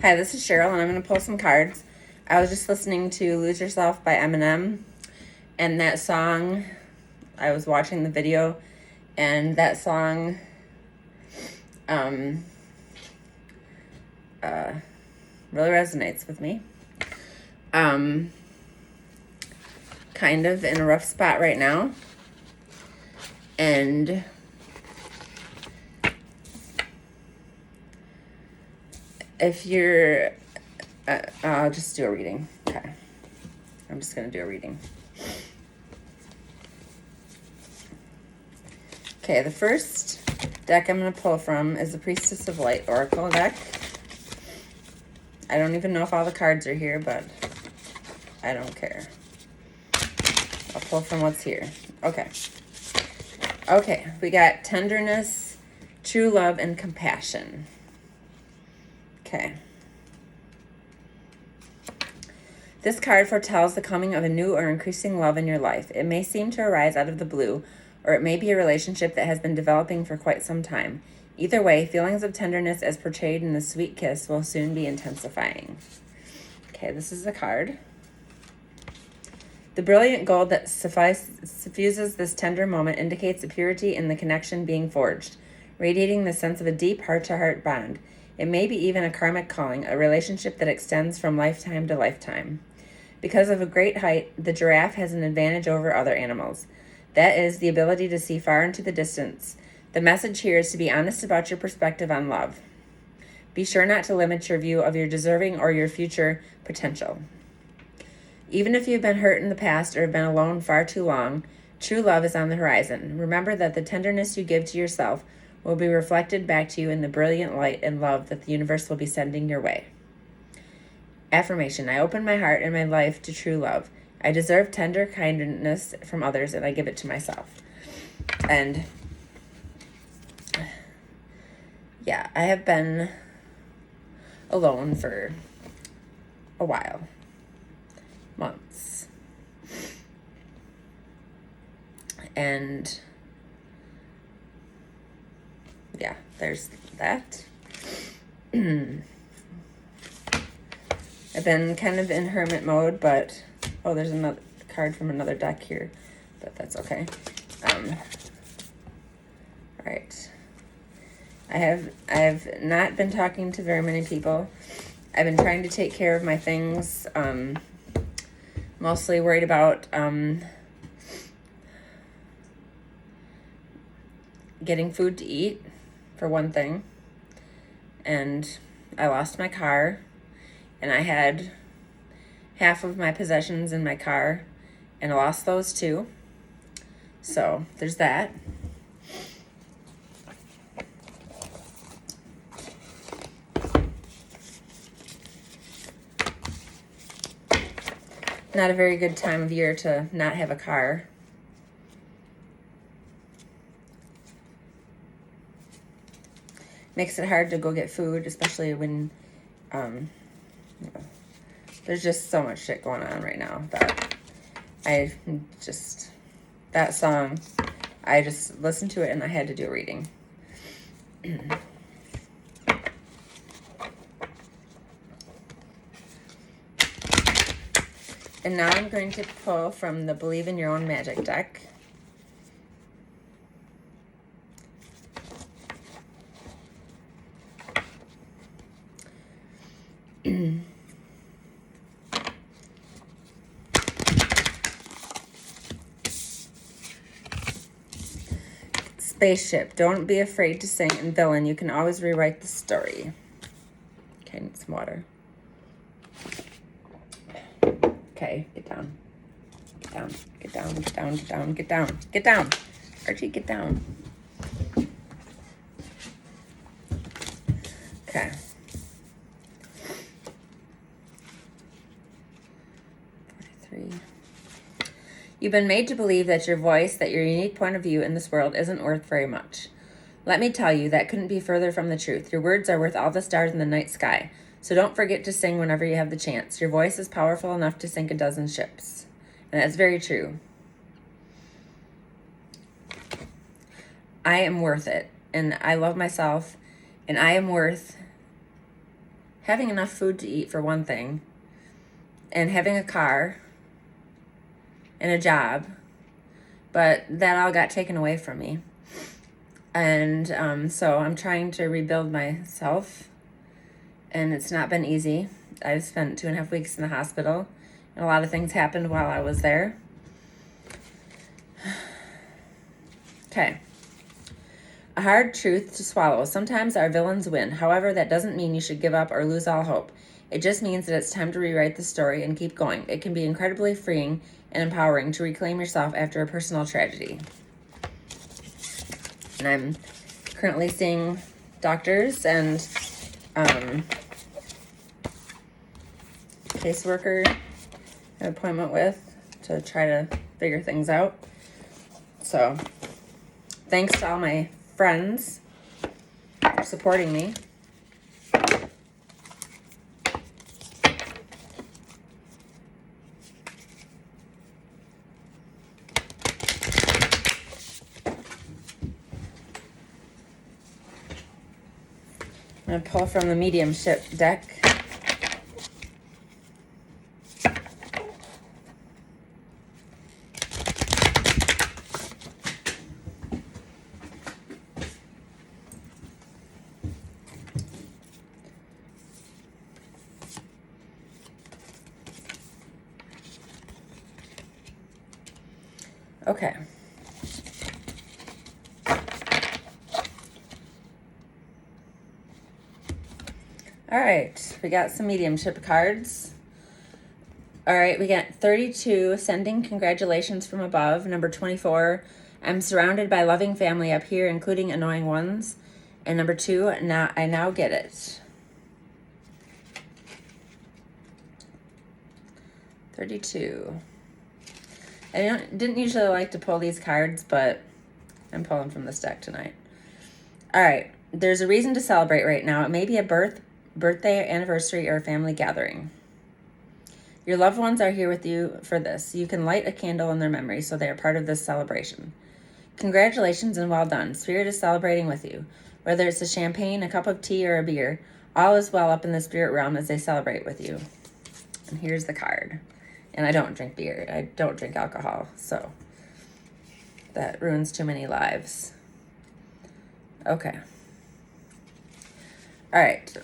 Hi, this is Cheryl, and I'm going to pull some cards. I was just listening to Lose Yourself by Eminem, and that song, I was watching the video, and that song really resonates with me. Kind of in a rough spot right now, and if you're, I'll just do a reading. Okay. I'm just going to do a reading. Okay, the first deck I'm going to pull from is the Priestess of Light Oracle deck. I don't even know if all the cards are here, but I don't care. I'll pull from what's here. Okay. Okay, we got tenderness, true love, and compassion. Okay. This card foretells the coming of a new or increasing love in your life. It may seem to arise out of the blue, or it may be a relationship that has been developing for quite some time. Either way, feelings of tenderness as portrayed in the sweet kiss will soon be intensifying. Okay, this is the card. The brilliant gold that suffuses this tender moment indicates the purity in the connection being forged, radiating the sense of a deep heart-to-heart bond. It may be even a karmic calling, a relationship that extends from lifetime to lifetime. Because of a great height, the giraffe has an advantage over other animals. That is, the ability to see far into the distance. The message here is to be honest about your perspective on love. Be sure not to limit your view of your deserving or your future potential. Even if you've been hurt in the past or have been alone far too long, true love is on the horizon. Remember that the tenderness you give to yourself will be reflected back to you in the brilliant light and love that the universe will be sending your way. Affirmation: I open my heart and my life to true love. I deserve tender kindness from others, and I give it to myself. And yeah, I have been alone for a while. Months. And yeah, there's that. I've been kind of in hermit mode, but oh, there's another card from another deck here, but that's okay. All right. I have not been talking to very many people. I've been trying to take care of my things. Mostly worried about getting food to eat, for one thing. And I lost my car, and I had half of my possessions in my car, and I lost those too. So there's that. Not a very good time of year to not have a car. Makes it hard to go get food, especially when there's just so much shit going on right now that that song, I just listened to it and I had to do a reading. And now I'm going to pull from the Believe in Your Own Magic deck. Spaceship. Don't be afraid to sing. And villain, you can always rewrite the story. Okay, I need some water. Okay, get down. Get down. Get down. Get down. Get down. Get down. Get down. Archie, get down. Okay. You've been made to believe that your voice, that your unique point of view in this world isn't worth very much. Let me tell you, that couldn't be further from the truth. Your words are worth all the stars in the night sky. So don't forget to sing whenever you have the chance. Your voice is powerful enough to sink a dozen ships. And that's very true. I am worth it. And I love myself. And I am worth having enough food to eat for one thing, and having a car and a job, but that all got taken away from me. And so I'm trying to rebuild myself, and it's not been easy. I've spent 2.5 weeks in the hospital, and a lot of things happened while I was there. Okay. A hard truth to swallow. Sometimes our villains win. However, that doesn't mean you should give up or lose all hope. It just means that it's time to rewrite the story and keep going. It can be incredibly freeing and empowering to reclaim yourself after a personal tragedy. And I'm currently seeing doctors and caseworker an appointment with to try to figure things out. So thanks to all my friends for supporting me. I'm going to pull from the mediumship deck. Okay. All right, we got some mediumship cards. All right, we got 32, sending congratulations from above. Number 24, I'm surrounded by loving family up here, including annoying ones. And number 2, I now get it. 32. I didn't usually like to pull these cards, but I'm pulling from this deck tonight. All right, there's a reason to celebrate right now. It may be a birthday, anniversary, or a family gathering. Your loved ones are here with you for this. You can light a candle in their memory so they are part of this celebration. Congratulations and well done. Spirit is celebrating with you. Whether it's a champagne, a cup of tea, or a beer, all is well up in the spirit realm as they celebrate with you. And here's the card. And I don't drink beer. I don't drink alcohol, so that ruins too many lives. Okay. All right.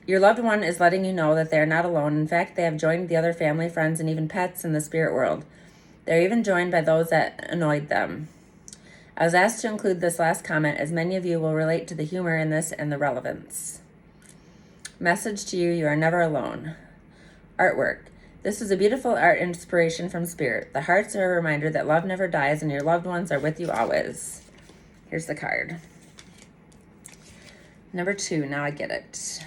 Your loved one is letting you know that they are not alone. In fact, they have joined the other family, friends, and even pets in the spirit world. They're even joined by those that annoyed them. I was asked to include this last comment as many of you will relate to the humor in this and the relevance. Message to you, you are never alone. Artwork. This is a beautiful art inspiration from Spirit. The hearts are a reminder that love never dies and your loved ones are with you always. Here's the card. Number 2, now I get it.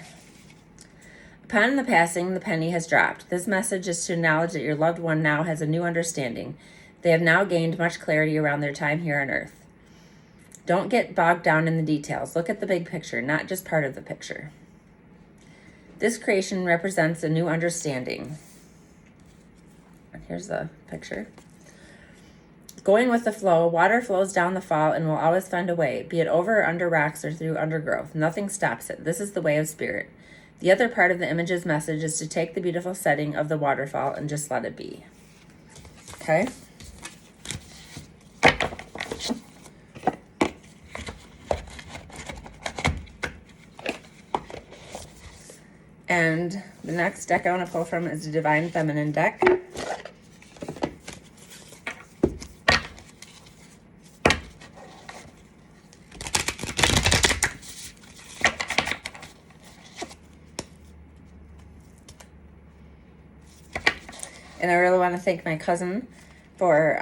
Upon the passing, the penny has dropped. This message is to acknowledge that your loved one now has a new understanding. They have now gained much clarity around their time here on Earth. Don't get bogged down in the details. Look at the big picture, not just part of the picture. This creation represents a new understanding. Here's the picture. Going with the flow, water flows down the fall and will always find a way, be it over or under rocks or through undergrowth. Nothing stops it. This is the way of Spirit. The other part of the image's message is to take the beautiful setting of the waterfall and just let it be. Okay? And the next deck I want to pull from is the Divine Feminine deck. And I really want to thank my cousin for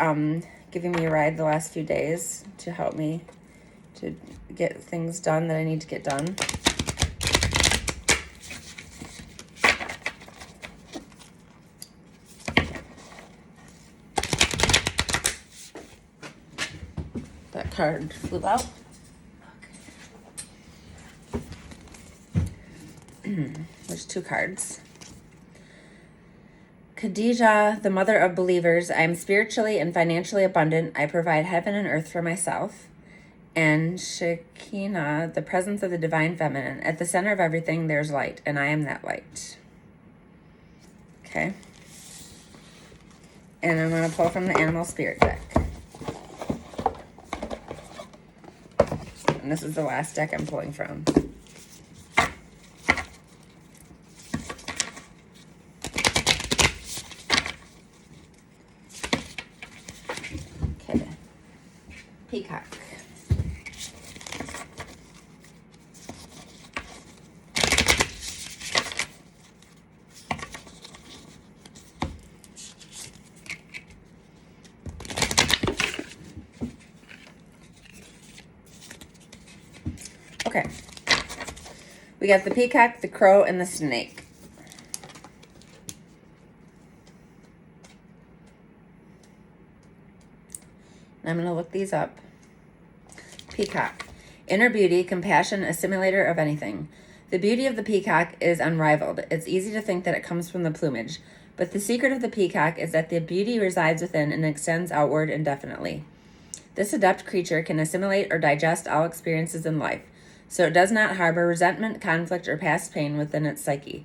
giving me a ride the last few days to help me to get things done that I need to get done. That card flew out. Okay. There's 2 cards. Khadijah, the mother of believers, I am spiritually and financially abundant. I provide heaven and earth for myself. And Shekinah, the presence of the divine feminine. At the center of everything, there's light, and I am that light. Okay. And I'm going to pull from the Animal Spirit deck. And this is the last deck I'm pulling from. Okay. Peacock. Okay. We got the peacock, the crow, and the snake. I'm going to look these up. Peacock. Inner beauty, compassion, a simulator of anything. The beauty of the peacock is unrivaled. It's easy to think that it comes from the plumage, but the secret of the peacock is that the beauty resides within and extends outward indefinitely. This adept creature can assimilate or digest all experiences in life, so it does not harbor resentment, conflict, or past pain within its psyche.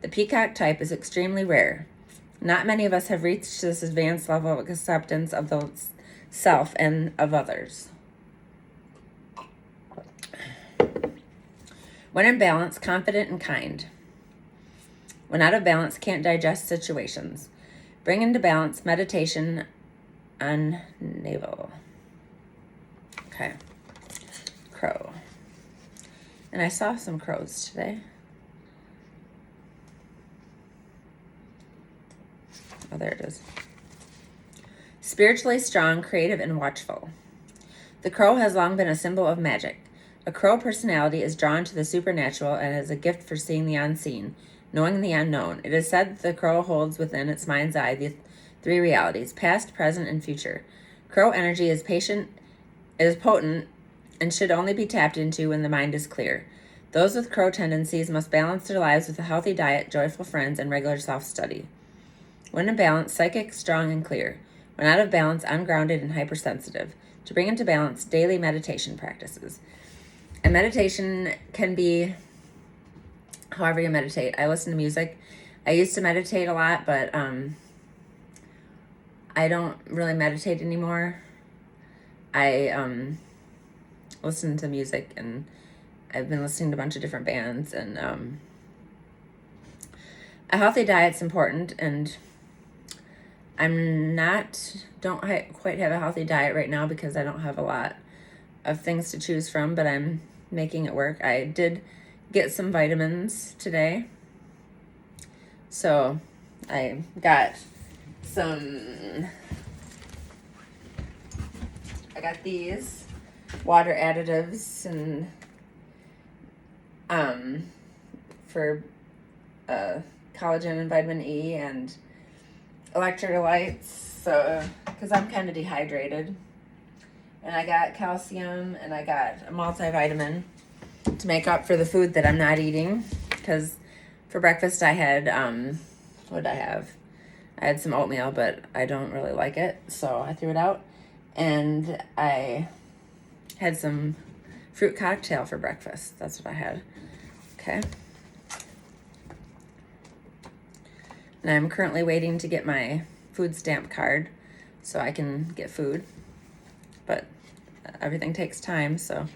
The peacock type is extremely rare. Not many of us have reached this advanced level of acceptance of the self and of others. When in balance, confident and kind. When out of balance, can't digest situations. Bring into balance, meditation on navel. Okay. Crow. And I saw some crows today. Oh, there it is. Spiritually strong, creative, and watchful. The crow has long been a symbol of magic. A crow personality is drawn to the supernatural and has a gift for seeing the unseen, knowing the unknown. It is said that the crow holds within its mind's eye the three realities, past, present, and future. Crow energy is potent, and should only be tapped into when the mind is clear. Those with crow tendencies must balance their lives with a healthy diet, joyful friends, and regular self-study. When in balance, psychic, strong, and clear. When out of balance, ungrounded and hypersensitive. To bring into balance, daily meditation practices. And meditation can be however you meditate. I listen to music. I used to meditate a lot, but I don't really meditate anymore. I listen to music, and I've been listening to a bunch of different bands, and a healthy diet's important, and don't quite have a healthy diet right now because I don't have a lot of things to choose from, but I'm making it work. I did get some vitamins today. So I got these water additives and for collagen and vitamin E and electrolytes, so because I'm kind of dehydrated. And I got calcium, and I got a multivitamin to make up for the food that I'm not eating, because for breakfast I had what did I have? I had some oatmeal, but I don't really like it, so I threw it out. And I had some fruit cocktail for breakfast. That's what I had. Okay. And I'm currently waiting to get my food stamp card so I can get food. But everything takes time, so.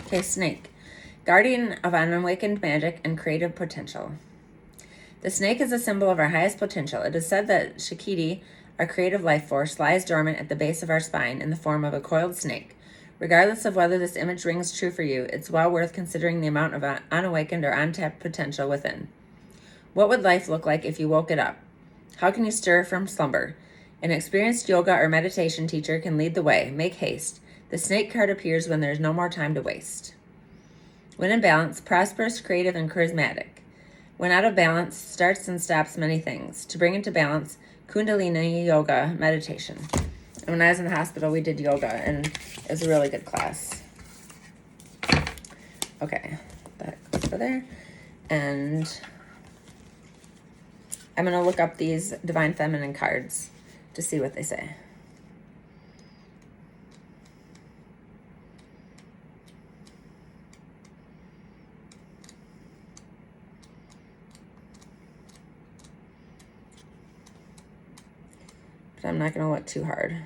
Okay, snake. Guardian of unawakened magic and creative potential. The snake is a symbol of our highest potential. It is said that Shakti, our creative life force, lies dormant at the base of our spine in the form of a coiled snake. Regardless of whether this image rings true for you, it's well worth considering the amount of unawakened or untapped potential within. What would life look like if you woke it up? How can you stir from slumber? An experienced yoga or meditation teacher can lead the way. Make haste. The snake card appears when there's no more time to waste. When in balance, prosperous, creative, and charismatic. When out of balance, starts and stops many things. To bring into balance, Kundalini yoga meditation. When I was in the hospital, we did yoga, and it was a really good class. Okay, that goes over there. And I'm going to look up these Divine Feminine cards to see what they say. But I'm not going to look too hard.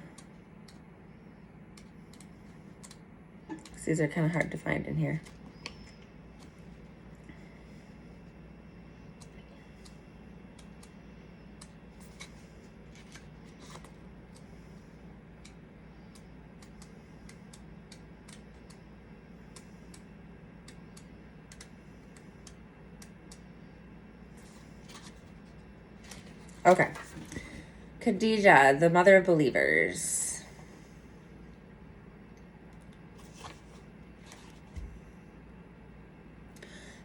These are kind of hard to find in here. Okay. Khadijah, the mother of believers.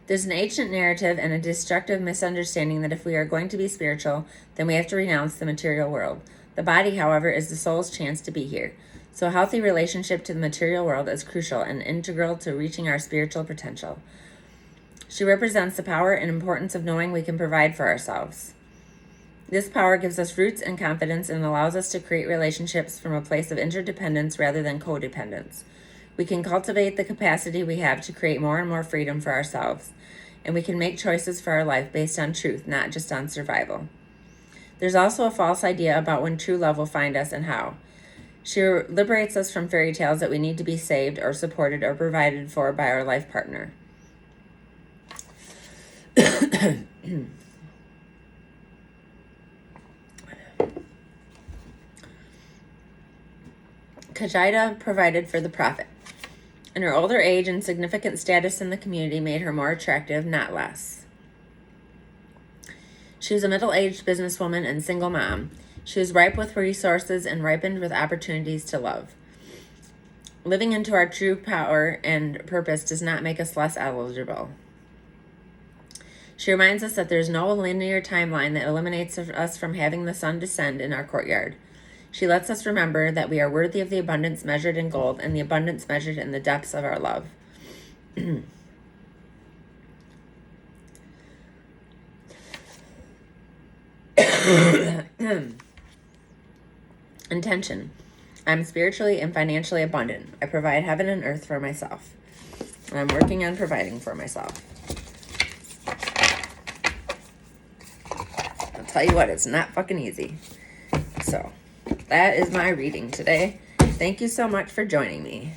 There's an ancient narrative and a destructive misunderstanding that if we are going to be spiritual, then we have to renounce the material world. The body, however, is the soul's chance to be here. So a healthy relationship to the material world is crucial and integral to reaching our spiritual potential. She represents the power and importance of knowing we can provide for ourselves. This power gives us roots and confidence and allows us to create relationships from a place of interdependence rather than codependence. We can cultivate the capacity we have to create more and more freedom for ourselves, and we can make choices for our life based on truth, not just on survival. There's also a false idea about when true love will find us and how. She liberates us from fairy tales that we need to be saved or supported or provided for by our life partner. Khadijah provided for the prophet, and her older age and significant status in the community made her more attractive, not less. She was a middle-aged businesswoman and single mom. She was ripe with resources and ripened with opportunities to love. Living into our true power and purpose does not make us less eligible. She reminds us that there's no linear timeline that eliminates us from having the sun descend in our courtyard. She lets us remember that we are worthy of the abundance measured in gold and the abundance measured in the depths of our love. Intention. I'm spiritually and financially abundant. I provide heaven and earth for myself. And I'm working on providing for myself. I'll tell you what, it's not fucking easy. So, that is my reading today. Thank you so much for joining me.